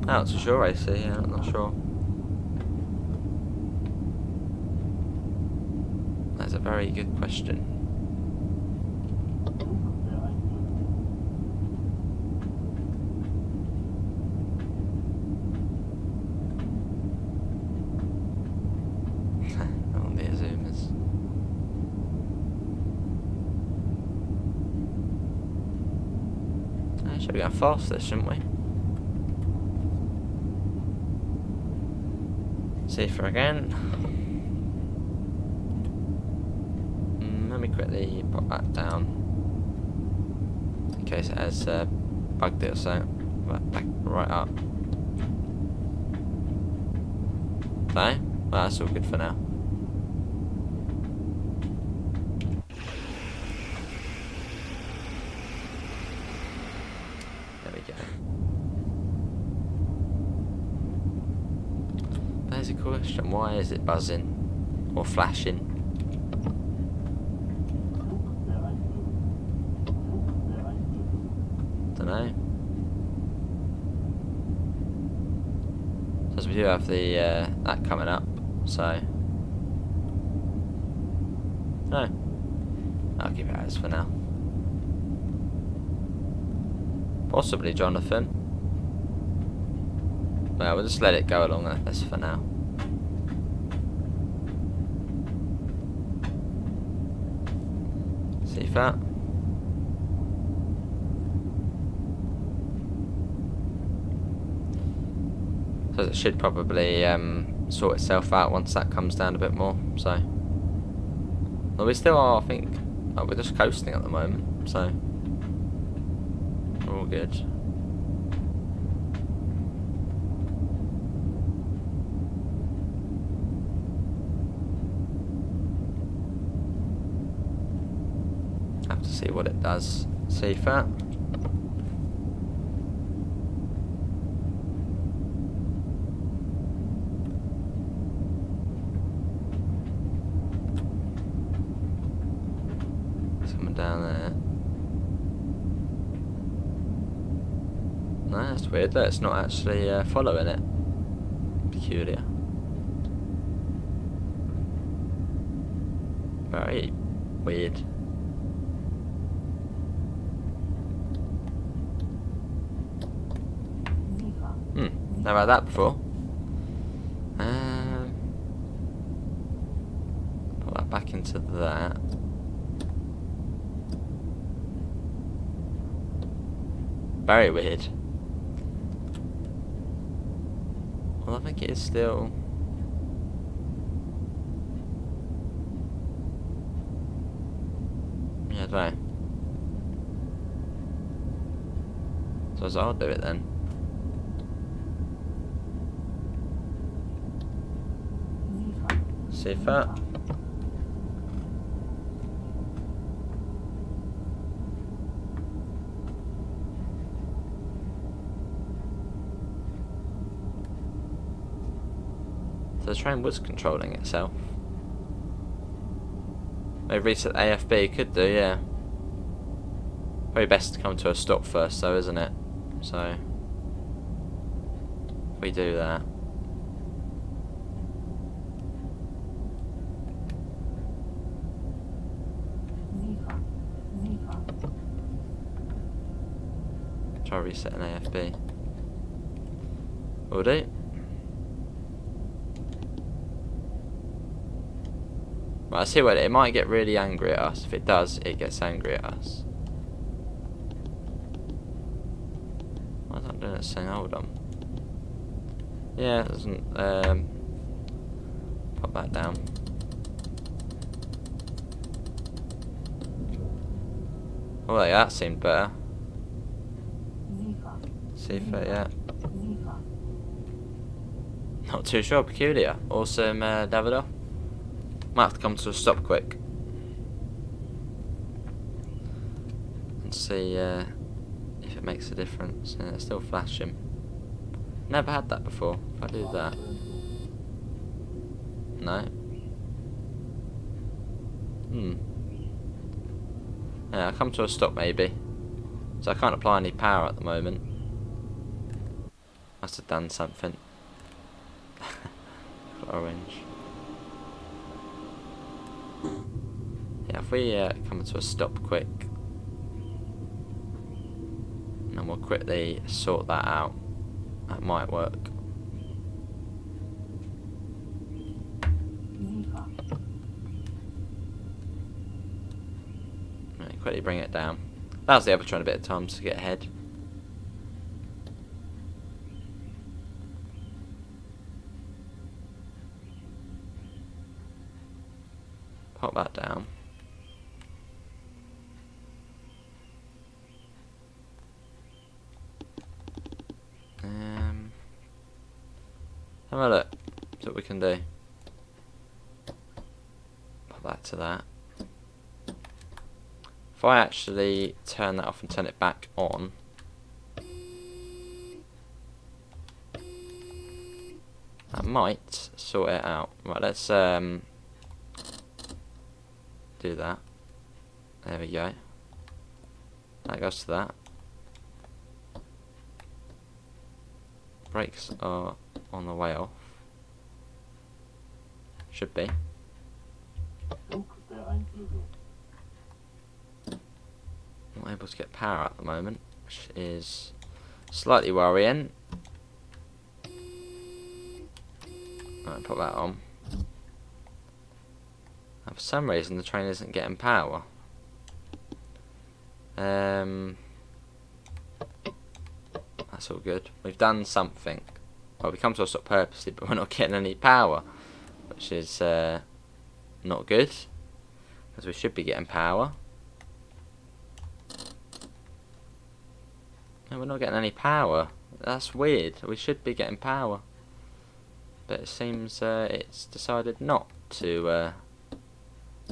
Not too sure, AC, yeah, I'm not sure. That's a very good question. On the zoomers. Should be going faster, shouldn't we? Safer again. Let me quickly pop that down in case it has bugged it or so. Back right up. Okay, well, that's all good for now. There we go. There's a question, why is it buzzing or flashing? Dunno. So we do have the that coming up, so no. I'll keep it as for now. Possibly Jonathan. Well, we'll just let it go along like this for now. See that? So it should probably sort itself out once that comes down a bit more. So, well, we still are, I think. Oh, we're just coasting at the moment, so we're all good. Have to see what it does. See that? Someone down there. No, that's weird. Look, it's not actually following it. Peculiar. Very weird. Never had that before. Put that back into that. very weird. Well, I think it is still... Yeah, I don't know. So I'll do it then. Siffert. So the train was controlling itself. Maybe reset AFB, could do, yeah. Probably best to come to a stop first though, isn't it? So if we do that. Try reset an AFB. Will do. Right, I see what it might get really angry at us. If it does, it gets angry at us. Why is that doing it saying hold on? Yeah, it doesn't pop that down. Oh yeah, that seemed better. See if it, yeah. Not too sure, peculiar. Awesome, Davido. Might have to come to a stop quick. And see if it makes a difference. Yeah, it's still flashing. Never had that before. If I do that. No. Yeah, I'll come to a stop maybe. So I can't apply any power at the moment. Must have done something. Orange. Yeah, if we come to a stop quick, and we'll quickly sort that out, that might work. Right, quickly bring it down. That was the other trying a bit of time to get ahead. Pop that down. Have a look. See what we can do. Pop that to that. If I actually turn that off and turn it back on, that might sort it out. Right, let's do that. There we go. That goes to that. Brakes are on the way off. Should be. Not able to get power at the moment, which is slightly worrying. Alright, put that on. And for some reason the train isn't getting power. That's all good. We've done something. Well, we come to a stop purposely, but we're not getting any power, which is not good, because we should be getting power. No, we're not getting any power. That's weird. We should be getting power, but it seems it's decided not to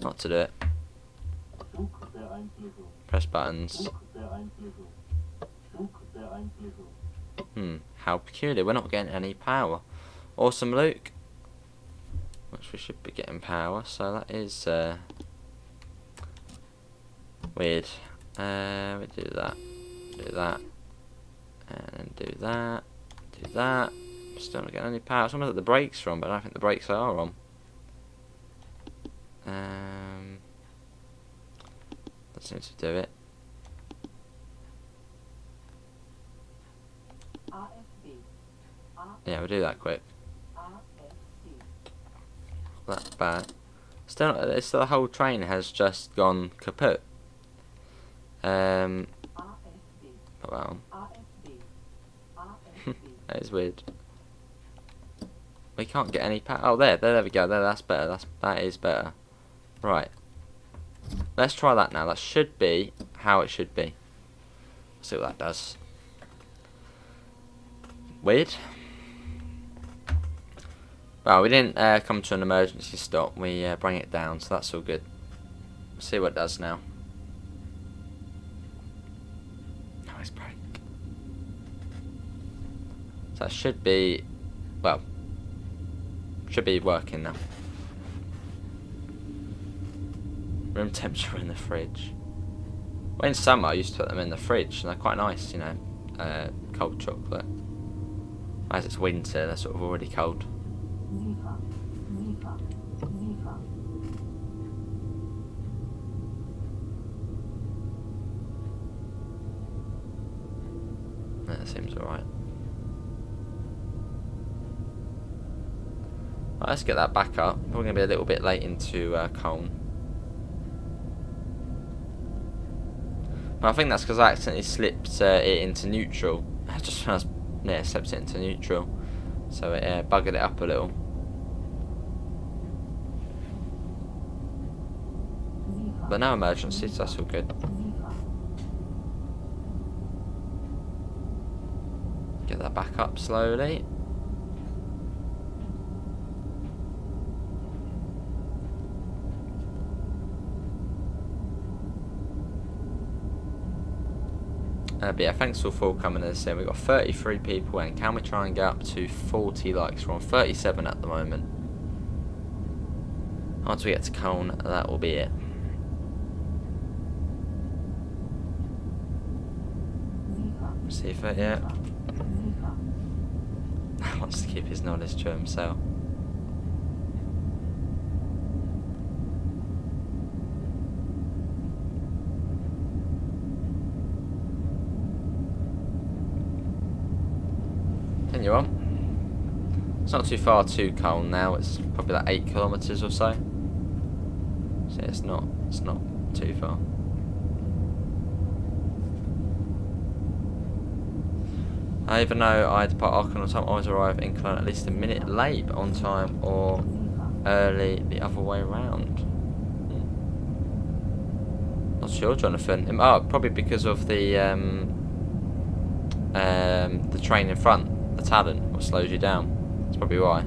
do it. Press buttons. How peculiar. We're not getting any power. Awesome, Luke. Which we should be getting power, so that is weird. We do that, and then do that. Still not getting any power. Someone that the brakes are on, but I don't think the brakes are on. That seems to do it. Yeah, we'll do that quick. That back. Still, it's the whole train has just gone kaput. Put that on. That is weird. We can't get any oh, there we go. That's better. That is better. Right. Let's try that now. That should be how it should be. See what that does. Weird. Well, we didn't come to an emergency stop. We bring it down, so that's all good. See what it does now. Nice break. So that should be, well, should be working now. Room temperature in the fridge. Well, in summer I used to put them in the fridge, and they're quite nice, you know, cold chocolate. As it's winter, they're sort of already cold. That seems alright. Right, let's get that back up. We're going to be a little bit late into Koln. But I think that's because I accidentally slipped it into neutral. I just slipped it into neutral. So it buggered it up a little. But no emergencies, so that's all good. Get that back up slowly. But yeah, thanks all for coming in. We've got 33 people in. Can we try and get up to 40 likes? We're on 37 at the moment. Once we get to Koln, that will be it. See if it, yeah. Wants to keep his knowledge to himself. Continue on. It's not too far to Koln now. It's probably like 8 kilometres or so. So it's not too far. Even though I depart Aachen on time, I always arrive in Koln at least a minute late, but on time or early the other way around. Not sure, Jonathan. Oh, probably because of the train in front, the talent, what slows you down. That's probably why.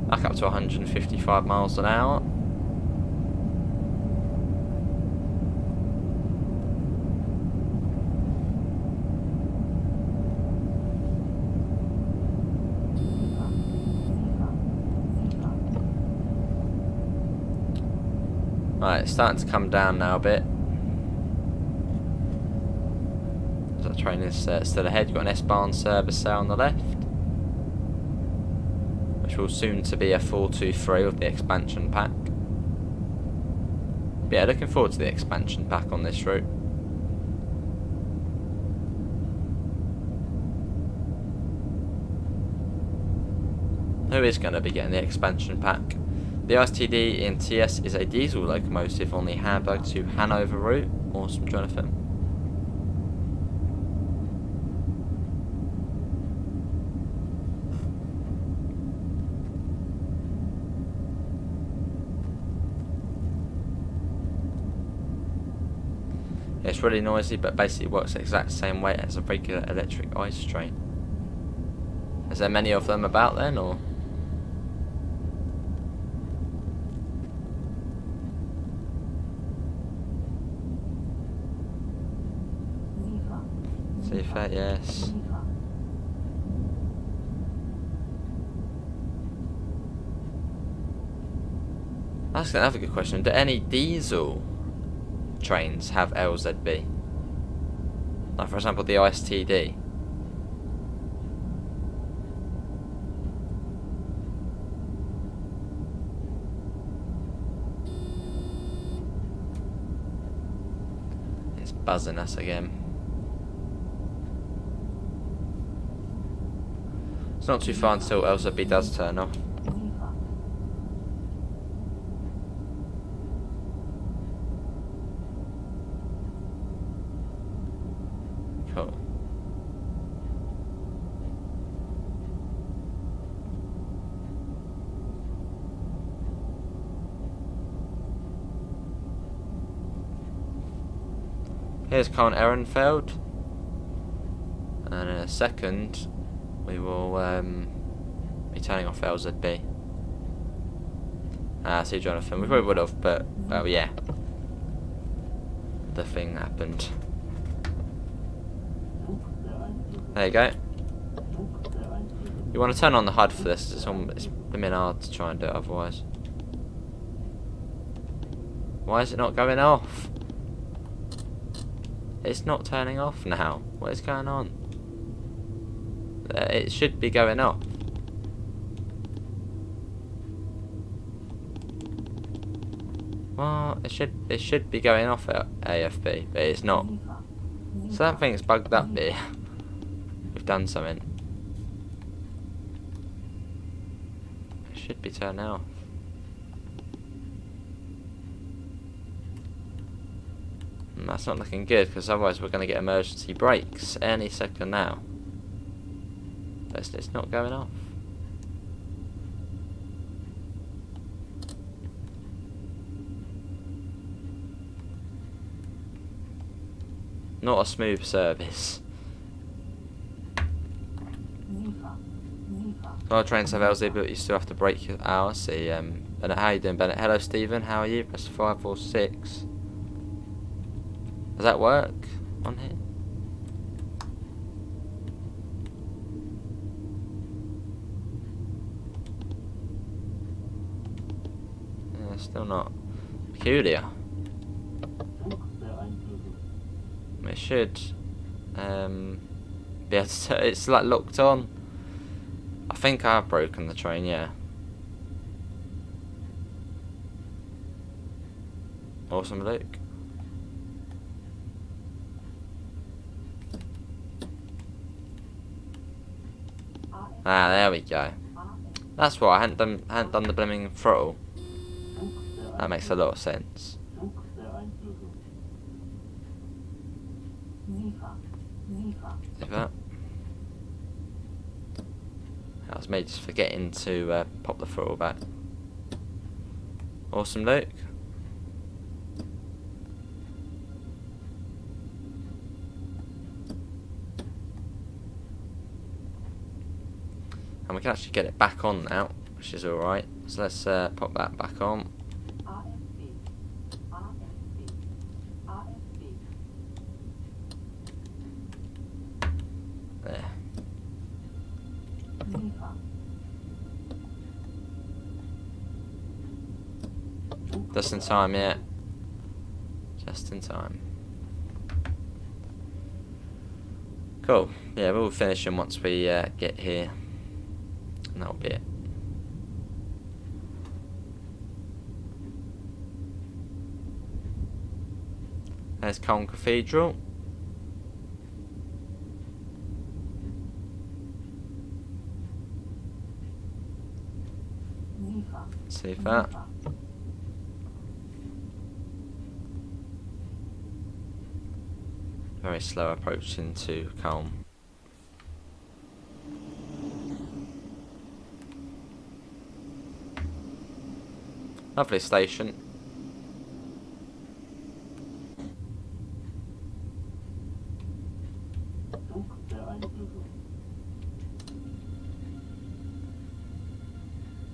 Back up to 155 miles an hour. Right, it's starting to come down now a bit. So the train is still ahead. You've got an S-Bahn service there on the left, which will soon to be a 423 with the expansion pack. But yeah, looking forward to the expansion pack on this route. Who is going to be getting the expansion pack? The ISTD in TS is a diesel locomotive on the Hamburg to Hanover route. Awesome, Jonathan. It's really noisy, but basically works the exact same way as a regular electric ice train. Is there many of them about then, or? See if that, yes. That's another good question. Do any diesel trains have LZB? Like, for example, the ISTD. It's buzzing us again. It's not too far until LZB does turn off. Here's Koln Ehrenfeld. And in a second, we will be turning off LZB. See Jonathan. We probably would have, but, well, yeah. The thing happened. There you go. You want to turn on the HUD for this. It's been hard to try and do it otherwise. Why is it not going off? It's not turning off now. What is going on? It should be going off. Well, it should be going off at AFB, but it's not. So that thing's bugged up here. We've done something. It should be turning off. And that's not looking good, because otherwise we're going to get emergency brakes any second now. But it's not going off. Not a smooth service. Our trains have LZ, but you still have to brake your hours. See, Bennett, how you doing, Bennett? Hello, Stephen. How are you? Press 5 or 6. Does that work on here? Yeah, still not. Peculiar. It should be able to, it's like locked on. I think I've broken the train, yeah. Awesome, Luke. There we go. That's why I hadn't done the blooming throttle. That makes a lot of sense. Like that. That was me just forgetting to pop the throttle back. Awesome, Luke. And we can actually get it back on now, which is alright. So let's pop that back on. There. Just in time, yeah. Just in time. Cool. Yeah, we'll finish them once we get here. And that'll be it. There's Koln Cathedral. See that. Very slow approach into Koln. Lovely station.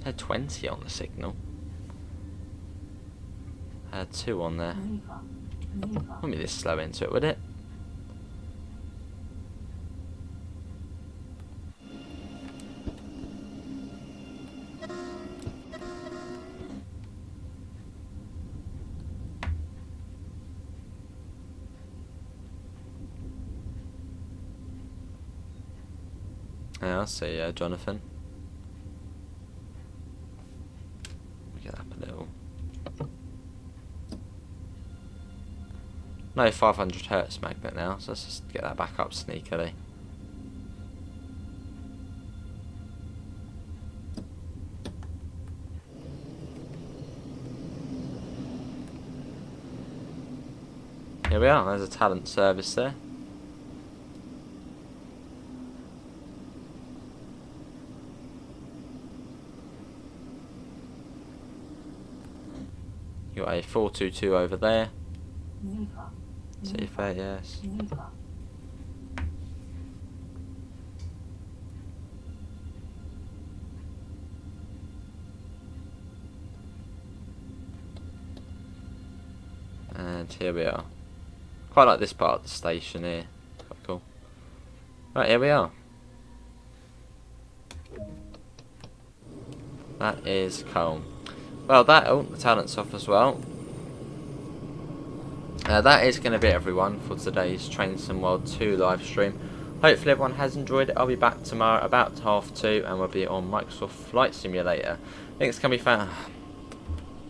Had 20 on the signal. Had 2 on there. Wouldn't be this slow into it, would it? Yeah, I'll see Jonathan. Get up a little. No 500 hertz magnet now, so let's just get that back up sneakily. Here we are, there's a talent service there. You got a 422 over there. T30, yes. And here we are. Quite like this part of the station here. Quite cool. Right, here we are. That is Koln. Well, the talent's off as well. That is going to be everyone for today's Train Sim World 2 live stream. Hopefully everyone has enjoyed it. I'll be back tomorrow about 2:30 and we'll be on Microsoft Flight Simulator. Links can be found...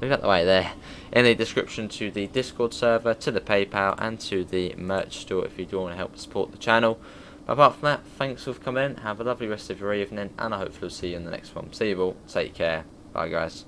Move out the way there. In the description to the Discord server, to the PayPal and to the merch store if you do want to help support the channel. But apart from that, thanks for coming in. Have a lovely rest of your evening and I hopefully will see you in the next one. See you all. Take care. Bye guys.